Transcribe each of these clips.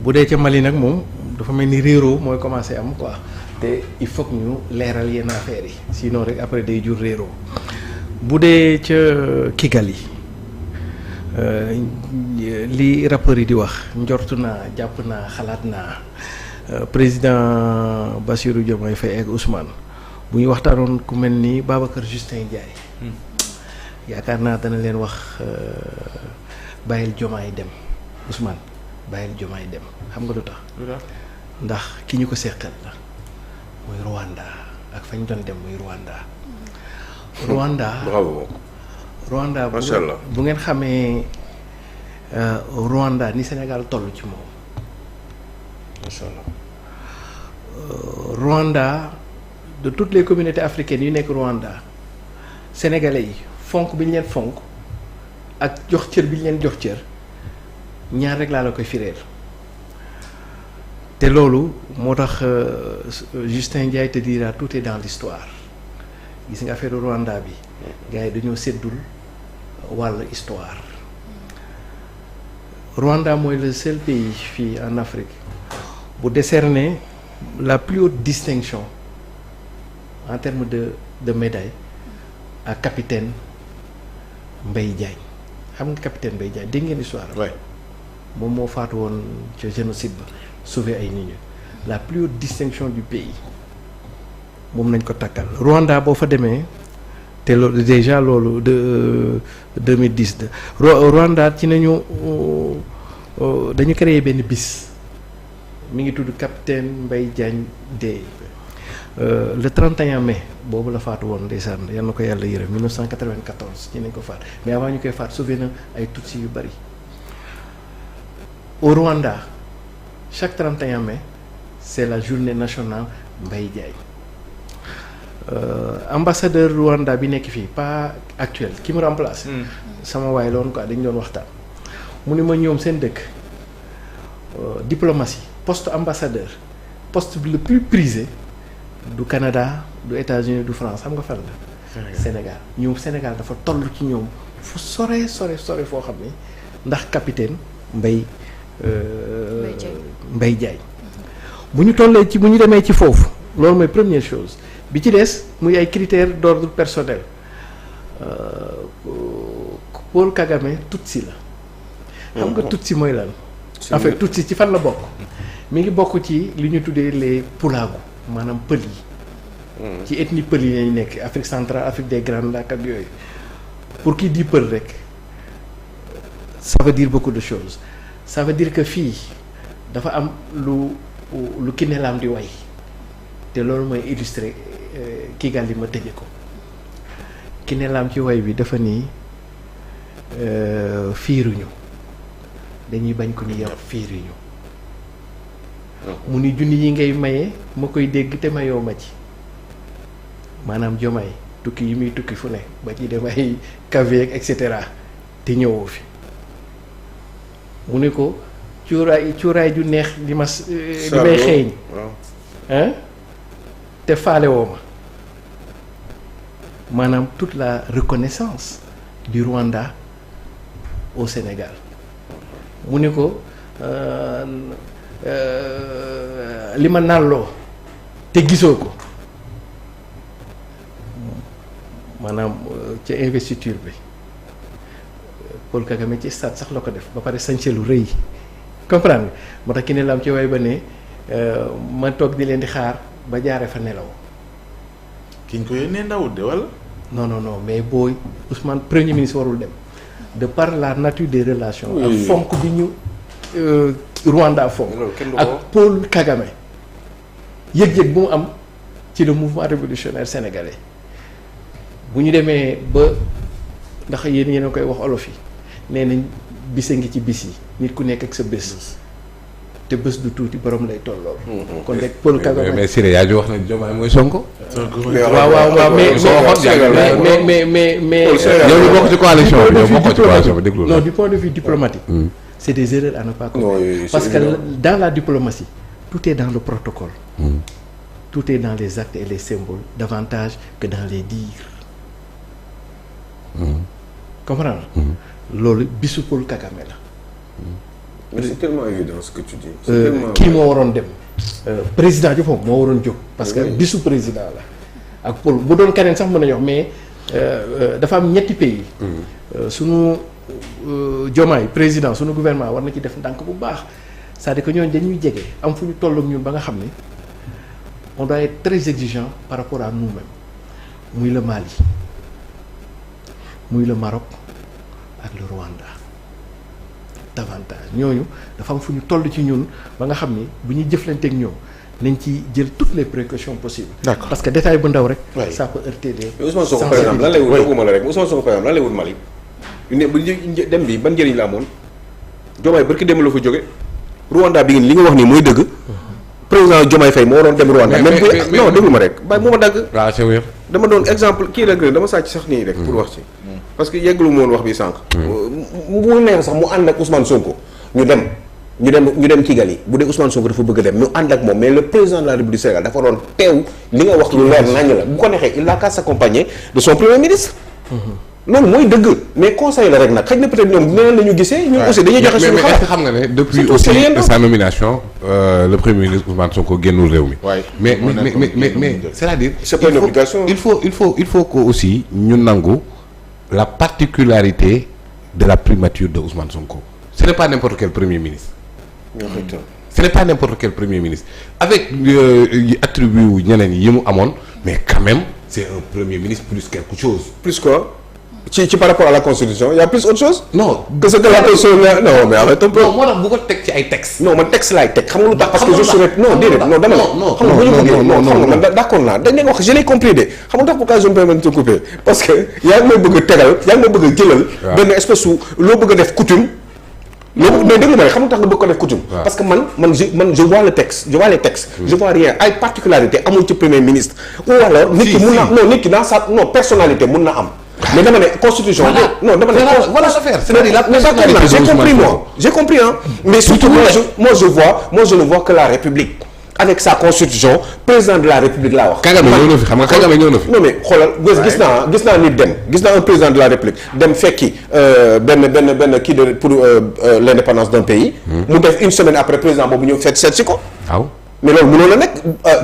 bu dee ca Mali nag moom dafa mel ni réeroo mooy commencé am quoi te il faut que ñu leeral yenn affaires yi sinon rek après day jur réeroo bu dee ca Kigali li rappeurs yi di wax njortu naa jàpp naa xalaat naa président Bassirou Diomaye Faye ak Ousmane bu ñu waxtaanoon ku mel ni Babacar Justin Ndiaye yaakaar naa dana leen wax bàyyil Diomaye dem Ousmane bàyyil Diomaye dem xam nga lu tax ndax ki ñu ko seqal la muy Rwanda ak fañ doon dem muy Rwanda bravo Rwanda macha allah bu ngeen xamee Rwanda ni Sénégal toll ci moom macha allah Rwanda de toutes les communautés africaines yu nekk Rwanda sénégalais yi fonk bi ñu leen fonk ak jox cër bi ñu leen jox cër ñaar rek laa la koy firéer te loolu moo tax Justin Ndiaye te dira tout est dans l'histoire gis nga affaire Rwanda bi gars yi dañoo séddul wàll histoire Rwanda mooy le seul pays fii en Afrique bu décerner la plus haute distinction en termes de médaille à capitaine Mbaye Diagne xam nga capitaine Mbaye Diagne dégg ngeen histoire moom moo faatu woon ca génocide ba sauver ay nit ñi la plus haute distinction du pays moom nañ ko takkal Rwanda boo fa demee te loolu déjà loolu de 2010 de Rwanda ci nañu dañu créé benn bis mi ngi tudd capitaine Mbaye Diagne Day le 31 mai boobu la faatu woon ndeysaan yal na ko yàlla yërëm 1994 ci nañ ko faat mais avant ñu koy faat sauvé na ay Tutsi yu bari au Rwanda chaque 31 mai c'est la journée nationale Mbaye Diagne ambassadeur Rwanda bi nekk fii pas actuel ki mu remplace sama waay la woon quoi dañu doon waxtaan mu ni ma ñoom seen dëkk diplomatie poste ambassadeur poste le plus prisé du Canada du États-Unis du France xam nga fan la Sénégal ñoom Sénégal dafa toll ci ñoom fu sore foo xam ni ndax capitaine Mbaye Diagne bu ñu tollee ci bu ñu demee ci foofu loolu mooy première chose bi ci des muy ay critères d'ordre personnel Paul Kagame Tutsi la xam nga Tutsi mooy lan en fait Tutsi ci fan la bokk mi ngi bokk ci li ñu tuddee les Pulagu maanaam pël yi ci ethnie pël yi lañu nekk Afrique centrale Afrique des Grands Lacs ak yooyu pour qui dit pël rek ça veut dire beaucoup de choses ça veut dire que fii dafa am lu Kiné Lam di way te loolu mooy illustré Kigali ma tëje ko Kiné Lam ci way bi dafa nii fiiruñu dañuy bañ ko ni yow fiiruñu mu ni junni yi ngay maye ma koy dégg te mayoo ma ci maanaam Diomaye tukki yi muy tukki fu ne ba ci dem ay caveek et cetera te ñëwoo fi mu ne ko cuuraay ju neex li may xeeñ te faale woo ma maanaam toute la reconnaissance du Rwanda au Sénégal mu ne ko li ma nàlloo te gisoo ko maanaam ca investiture bi Paul Kagame ci stade sax la ko def ba pare sañse lu rëy comprendre nga moo tax ki ne la am ci way ba ne ma toog di leen di xaar ba jaare fa nelaw ki ñu ko yónnee ndawut de wala. non mais booy Ousmane premier ministre warul dem de par la nature des relations ak fonk bi ñu Rwanda fonk ak Paul Kagame yëg-yëg bu mu am ci le mouvement révolutionnaire sénégalais bu ñu demee ba ndax yéen a koy wax olof yi nee nañ bise ngi ci bis yi nit ku nekk ak sa bés te bés du tuuti borom lay tollool. kon rek Paul Kagame mais Siré yaa ji wax na Diomaye mooy Sonko. waaw mais yow ñu bokk ci coalition bi yow bokkoo ci coalition bi déglu non du point de vue diplomatique. c'est des erreurs à ne pas commettre. parce que dans la diplomatie tout est dans le protocole. tout est dans les actes et les symboles davantage que dans les dires. comprendre loolu bisu Paul Kagame la. mais c'est tellement évident ce que tu dis. kii moo waroon dem. président ji foofu moo waroon jóg. parce que bisu président la. ak Paul bu doon keneen sax mën nañu wax mais dafa am ñetti pays. sunu Diomaye président sunu gouvernement war na ci def ndànk bu baax c'est-à-dire que ñooñu dañuy jege am fu ñu toll ak ñun ba nga xam ne on doit être très exigeant par rapport à nous-mêmes muy le Mali muy le Maroc ak le Rwanda davantage ñooñu dafa am fu ñu toll ci ñun ba nga xam ni bu ñuy jëflanteeg ñoom nañ ci jël toutes les précautions possibles. D'accord. Parce que détail bu ndaw rek. Oui. ça peut heurter des. mais Ousmane Sonko par exemple lan lay wut doguma la rek Ousmane Sonko par exemple lan lay wut Mali. ne bu dem bi ban njëriñ la amoon Diomaye barki dem la fa jóge Rwanda bi li nga wax nii mooy dëgg président Diomaye Faye moo waroon dem Rwanda. même bu non déglu ma rek bàyyi moo ma dagg. waaw c'est vrai. dama doon exemple kii rek dama sàcc sax nii rek. pour wax ci parce que yeggalu ma woon wax bi sànq. mu neex sax mu ànd ak Ousmane Sonko ñu dem Kigali bu dee Ousmane Sonko dafa bëgg a dem ñu ànd ak moom mais le président de la République du Sénégal dafa doon teew li nga wax lu leer naññ la bu ko neexee il n'a qu'à s'accompagner de son premier ministre. loolu mooy dëgg mais conseil la rek nag xëy na peut-être ñoom neneen la ñu gisee. ñun aussi dañuy joxe suñu mais est-ce que xam nga ne depuis aussi sa nomination le premier ministre Ousmane Sonko génnul réew mi. mais c'est-à-dire. c'est pas une obligation. il faut que aussi ñu nangu la particularité de la primature de Ousmane Sonko. Ce n'est pas n'importe quel premier ministre. Ce n'est pas n'importe quel premier ministre avec attribut ñeneen yi mu amoon mais quand même c'est un premier ministre plus quelque chose. Plus quoi ci par rapport à la constitution il y a plus autre chose. non que ce que la constitution non mais arrête un peu. non moo tax bu ko teg ci ay textes. non man texte laay teg xam nga lu tax parce que je serais non déedéet non dama ne. xam nga bu ñu bëggee non xam nga man d'accord naa dañ leen wax je l'ai compris de xam nga tax pourquoi je me permets de te couper parce que yaa ngi may bëgg a tegal yaa ngi may bëgg a jëlal. benn espèce su loo bëgg a def coutume. loolu mais déglu ma rek xam nga tax nga bëgg ko def coutume. parce que man je vois le texte je vois les textes. je vois rien ay particularité amul ci premier ministre. ou alors nit ki mun na non nit ki dans sa non personnalité mun na am. mais dama ne constitution. non dama ne voilà l'affaire c'est-à-dire la personnalité j'ai compris moi j'ai compris hein. mais surtout moi je ne vois que la République. avec sa constitution président de la République laa wax. Kagame ñëw na fi xam nga Kagame ñëw na fi. non mais xoolal gis naa nit dem gis naa un président de la République dem fekki benn kii de pour l'indépendance d'un pays. mu def une semaine après président boobu ñëw seet si ko. waaw mais loolu mënoon na nekk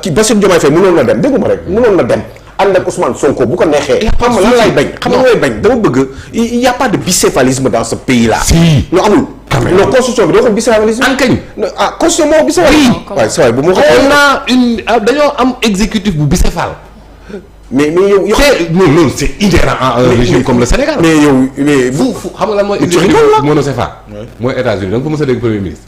kii Bassirou Diomaye Faye mënoon na dem déggu ma rek mënoon na dem ànd ak Ousmane Sonko bu ko neexee. xam nga lan lay bañ xam nga lay bañ dama bëgg il y a pas de bicéphalisme dans ce pays là. si lu amul. non constitution bi doo ko bicéphalisme. ankañ constitution moo bicéphalisme. waaye saa waay bu ma ko. on a dañoo am exécutif bu bicéphale. mais yow. loolu c'est inhérent à un régime comme le Sénégal. mais yow mais fu xam nga lan mooy exécutif monocéphale. mooy États-Unis da nga ko mës a dégg premier ministre.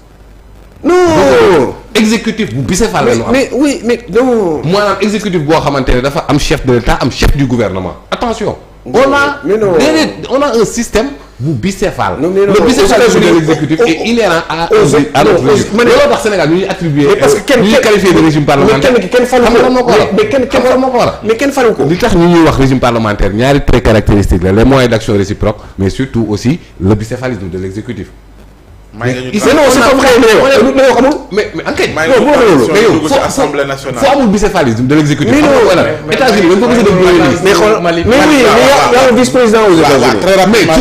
non exécutif bu bicéphale la ñu am. mais oui mais non. maanaam exécutif boo xamante ne dafa am chef de l'État am chef du gouvernement attention. on a un système bu bicéphale. le bicéphalisme de l'exécutif est inhérent à notre régime. looloo tax Sénégal ñu ñuy attribuer ñu ñuy qualifier de régime parlementaire. kenn falu ko mais kenn falu ko. li tax ñu ñuy wax régime parlementaire ñaari traits caractéristiques la les moyens d'action réciproque mais surtout aussi le bicéphalisme de l'exécutif. mais non c'est pas vrai mais enquête. assemblée nationale foo amul bicéphalisme de l'exécutif. États-Unis dañ ko gis a dégg premier ministre. mais xool mais oui mais y a un vice-président aux États-Unis. très rapidement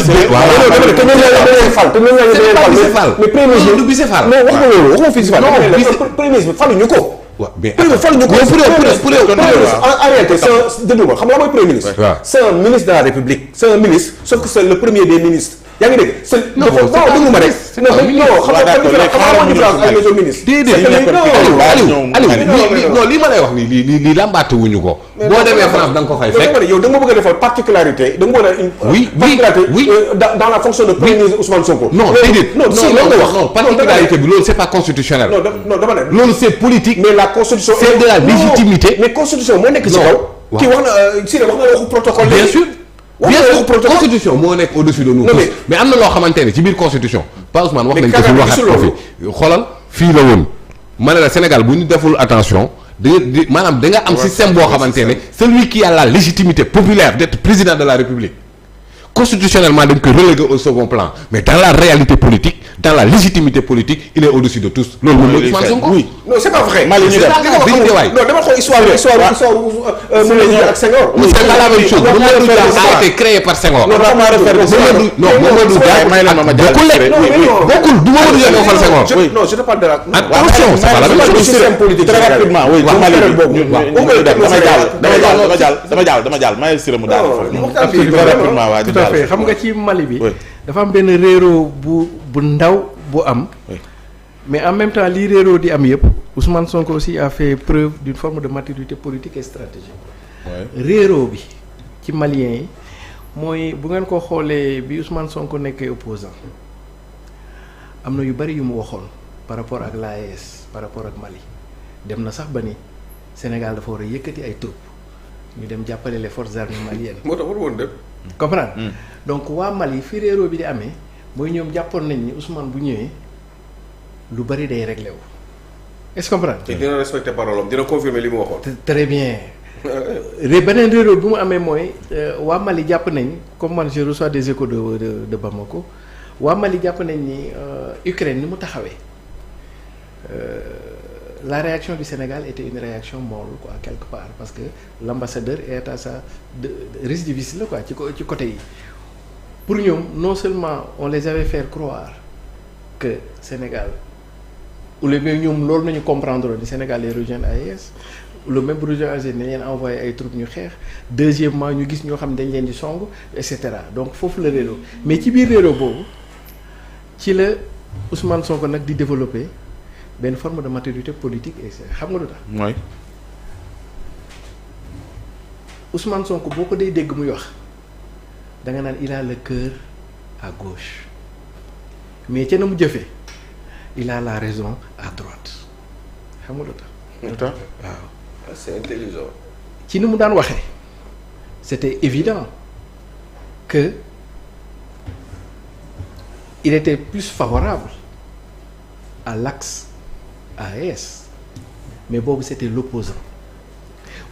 mais premier ministre du bicéphale. non wax nga loolu waxuma bicéphale. premier ministre faluñu ko. waaw mais faluñu ko. en réalité c'est déglu ma xam nga mooy premier ministre. waaw c'est un ministre de la République. c'est un ministre sauf que c'est le premier des ministres. yaa ngi dégg c'est non déglu ma rek. non xam nga différence ak les autres ministres. non lii ma lay wax nii lii làmbaate wuñu ko. boo demee France da nga ko fay fekk. yow da nga bëgg a defal particularité da nga bëgg a une particularité dans la fonction de premier ministre Ousmane Sonko. non déedéet non si loolu nga wax non particularité bi loolu c'est pas constitutionnel. non dama ne. loolu c'est politique. mais la constitution c'est de la légitimité. mais constitution moo nekk ci kaw. kii wax na si wax na waxu protocole. bien sûr. bien sûr constitution moo nekk au-dessus de nous tous mais am na loo xamante ne ci biir constitution Pa Ousmane wax nañ ko fi waxat ko fi xoolal fii la woon ma ne la Sénégal bu ñu deful attention maanaam da nga am système boo xamante ne celui qui a la légitimité populaire d'être président de la République constitutionnellement dañ koy relégué au second plan mais dans la réalité politique dans la légitimité politique il est au-dessus de tous. loolu moom mooy Ousmane Sonko. oui non c'est pas vrai. Mali ñu dem non dama xool histoire ak Senghor. c'est pas la même chose. Mamadou Dia a été créé par Senghor. non Mamadou Dia may leen ma bokkul bokkul du Mamadou Dia moo fal Senghor. non je te parle de la. attention c'est pas la même chose. système politique très rapidement oui waaw Mali dama dama jàll may sira mu daal tout à fait xam nga ci Mali bi dafa am benn réeroo bu ndaw bu am mais en même temps lii réeroo di am yëpp Ousmane Sonko aussi a fait preuve d'une forme de maturité politique et stratégique réeroo bi ci maliens yi mooy bu ngeen ko xoolee bi Ousmane Sonko nekkee opposant am na yu bari yu mu waxoon par rapport ak l'AES par rapport ak Mali dem na sax ba ni Sénégal dafa war a yëkkati ay troupes ñu dem jàppale les forces armées maliennes. moo tax war woon dem. comprendre donc waa Mali fi réeroo bi di amee mooy ñoom jàppoon nañ ni Ousmane bu ñëwee lu bari day réglé wu est-ce que comprendre. te dina respecter parole am dina confirmer li mu waxoon. très bien. beneen réeroo bi mu amee mooy waa Mali jàpp nañ comme man je reçois des échos de Bamako waa Mali jàpp nañ ni Ukraine ni mu taxawee. La réaction du Sénégal était une réaction molle quoi quelque part parce que l'ambassadeur est à sa récidiviste la quoi ci côté yi pour ñoom non seulement on les avait fait croire que Sénégal ou le même ñoom loolu nañu comprendre ni Sénégal les rejoindre AES le même rejoindre AES nañ leen envoyé ay troupes ñu xeex deuxièmement ñu gis ñoo xam ne dañ leen di song et cetera donc foofu la réeroo mais ci biir réeroo boobu ci la Ousmane Sonko nag di développer benn forme de maturité politique et xam nga lu tax. mooy. Ousmane Sonko boo ko dee dégg muy wax da nga naan il a le cœur à gauche mais ca na mu jëfee il a la raison à droite xam nga lu tax. waaw. c'est intelligent. ci ni mu daan waxee c'était évident que il était plus favorable à l'axe AES mais boobu c'était l'opposant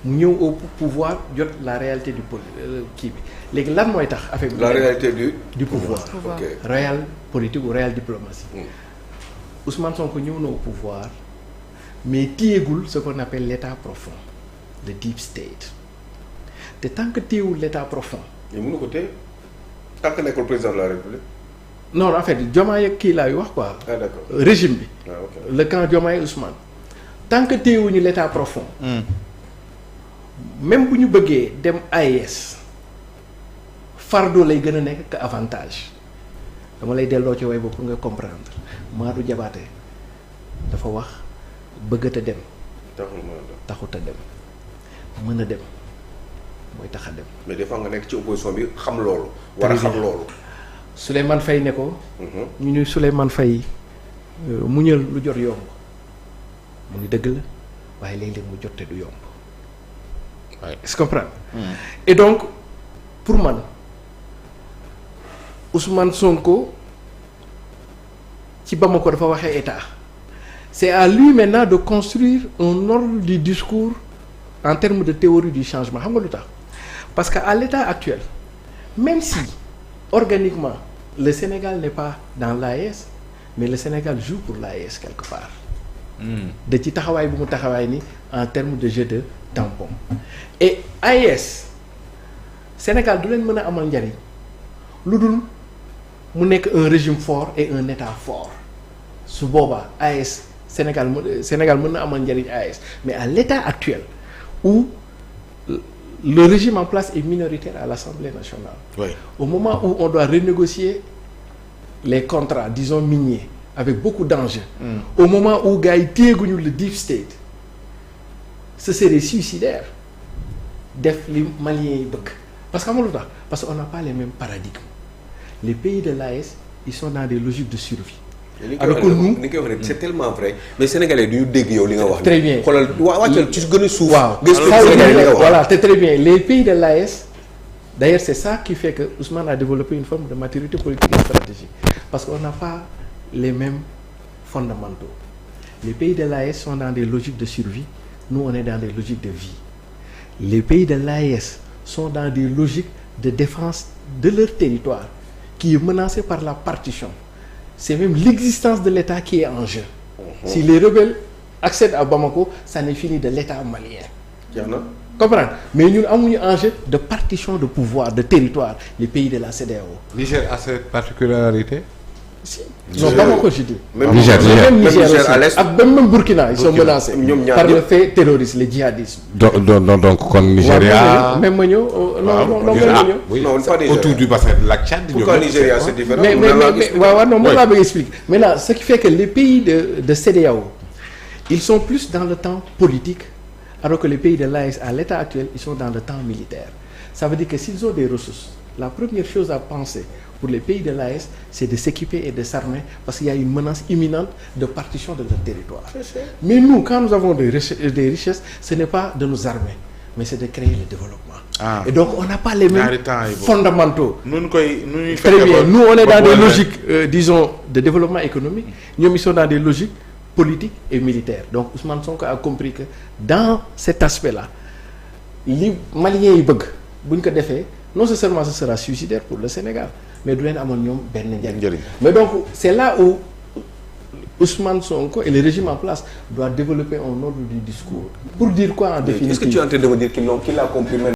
mu ñëw au pouvoir jot la réalité du kii bi léegi lan mooy tax affaire bi. la réalité du pouvoir. ok réel politique ou réelle diplomatie. Ousmane Sonko ñëw na au pouvoir mais téyegul ce qu'on appelle l'état profond le deep state te tant que téyewul l'état profond. mais mënu ko téye tant que nekkul président de la République. non en fait Diomaye ak kii laay wax quoi. ah d'accord régime bi. ah ok le camp Diomaye Ousmane tant que téyewuñu l'état profond. même bu ñu bëggee dem AES fardeau lay gën a nekk que avantage dama lay delloo ci way boobu pour nga comprendre Madou Diabaté dafa wax bëggata dem. taxut a dem mën a dem mooy tax a dem. mais des fois nga nekk ci opposition bi xam loolu. war a xam loolu. Souleymane Faye ne ko. ñu ni Souleymane Faye muñal lu jot yomb mu ni dëgg la waaye léeg-léeg mu jot te du yomb. est-ce que comprendre. Et donc pour man Ousmane Sonko ci Bamako dafa waxee état c'est à lui maintenant de construire un ordre du discours en termes de théorie du changement xam nga lu tax parce que à l'état actuel même si organiquement le Sénégal n'est pas dans l'AES mais le Sénégal joue pour l'AES quelque part. da ci taxawaay bu mu taxawaay ni en termes de jeu de tampon et AES Sénégal du leen mën a amal njariñ lu dul mu nekk un régime fort et un état fort su boobaa AES Sénégal mën na amal njariñ AES mais à l'état actuel où le régime en place est minoritaire à l'Assemblée nationale. Oui. Au moment où on doit renégocier les contrats disons miniers avec beaucoup d'enjeux. Au moment où gars yi téyeguñu le deep state ce serait suicidaire def li Maliens yi bëgg parce que xam nga lu tax parce que on n'a pas les mêmes paradigmes les pays de l'AES ils sont dans des logiques de survie. alors que nous ni koy wax rek c'est tellement vrai mais sénégalais du ñu dégg yow li nga wax. très bien xoolal wàccal ci gën a suuf. waaw voilà c'est très bien les pays de l'AES d'ailleurs c'est ça qui fait que Ousmane a développé une forme de maturité politique et stratégique parce qu'on n'a pas les mêmes fondamentaux les pays de l'AES sont dans des logiques de survie nous on est dans des logiques de vie les pays de l'AES sont dans des logiques de défense de leur territoire qui est menacé par la partition. C'est même l'existence de l'État qui est en jeu. Si les rebelles accèdent à Bamako, ça n'est fini de l'État malien. Comprendre? Mais ñun amuñu enjeu de partition de pouvoir, de territoire, les pays de la CEDEAO. Niger a cette particularité. Si. Non, Bamako, je dis. Même Niger aussi. à l'est. Même Burkina, ils sont menacés par le fait terroriste, le djihadisme. Donc kon Nigeria. Même ma ñëw non pas Nigeria. Autour du bassin de Lac Tchad. Pourquoi Nigeria c'est différent? Mais waaw non moom laa bëgg expliquer. Maintenant, ce qui fait que les pays de CEDEAO, ils sont plus dans le temps politique, alors que les pays de l'AES à l'état actuel, ils sont dans le temps militaire. Ça veut dire que s'ils ont des ressources, la première chose à penser pour les pays de l'AES, c'est de s'équiper et de s'armer parce qu'il y a une menace imminente de partition de leur territoire. Mais nous, quand nous avons des richesses, ce n'est pas de nous armer, mais c'est de créer le développement. Et donc, on n'a pas les mêmes fondamentaux. Très bien. Nous, on est dans des logiques, disons, de développement économique. Nous, ils sont dans des logiques politiques et militaires. Donc, Ousmane Sonko a compris que dans cet aspect-là, les Maliens, ils veulent, non seulement ce sera suicidaire pour le Sénégal, mais du leen amoon ñoom benn njariñ. Mais donc c'est là où Ousmane Sonko et le régime en place doit développer un ordre du discours. Pour dire quoi en définitive? Est-ce que tu es en train de me dire qu'il a compris